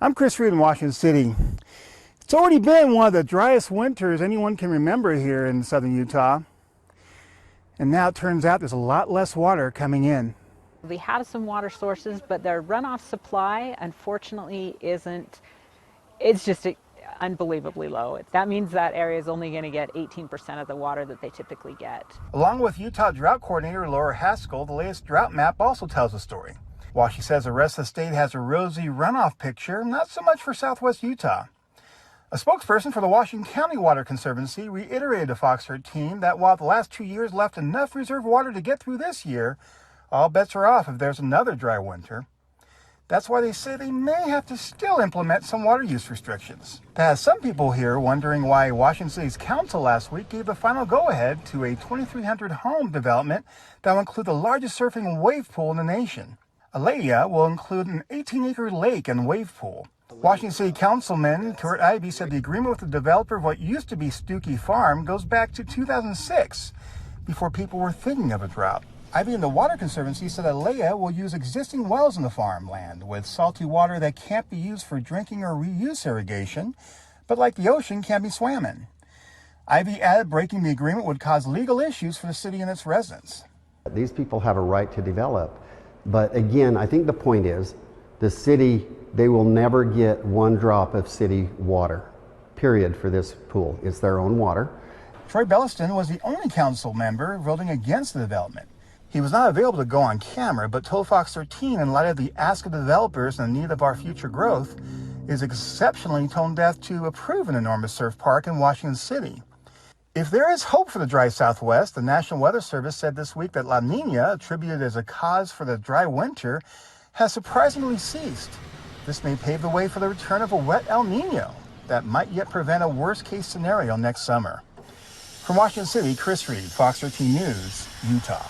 I'm Chris Reed in Washington City. It's already been one of the driest winters anyone can remember here in southern Utah. And now it turns out there's a lot less water coming in. We have some water sources, but their runoff supply, unfortunately, it's just unbelievably low. That means that area is only going to get 18% of the water that they typically get. Along with Utah Drought Coordinator Laura Haskell, the latest drought map also tells a story. While she says the rest of the state has a rosy runoff picture, not so much for southwest Utah. A spokesperson for the Washington County Water Conservancy reiterated to Fox 13 that while the last 2 years left enough reserve water to get through this year, all bets are off if there's another dry winter. That's why they say they may have to still implement some water use restrictions. That has some people here wondering why Washington City's council last week gave the final go-ahead to a 2,300 home development that will include the largest surfing wave pool in the nation. Alea will include an 18-acre lake and wave pool. Washington City Councilman Kurt Ivey said the agreement with the developer of what used to be Stookie Farm goes back to 2006, before people were thinking of a drought. Ivey and the Water Conservancy said Alea will use existing wells in the farmland with salty water that can't be used for drinking or reuse irrigation, but like the ocean, can be swam in. Ivey added breaking the agreement would cause legal issues for the city and its residents. These people have a right to develop. But again, I think the point is the city, they will never get one drop of city water, period, for this pool. It's their own water. Troy Belliston was the only council member voting against the development. He was not available to go on camera, but told Fox 13 in light of the ask of the developers and the need of our future growth, it is exceptionally tone deaf to approve an enormous surf park in Washington City. If there is hope for the dry Southwest, the National Weather Service said this week that La Nina, attributed as a cause for the dry winter, has surprisingly ceased. This may pave the way for the return of a wet El Nino that might yet prevent a worst-case scenario next summer. From Washington City, Chris Reed, Fox 13 News, Utah.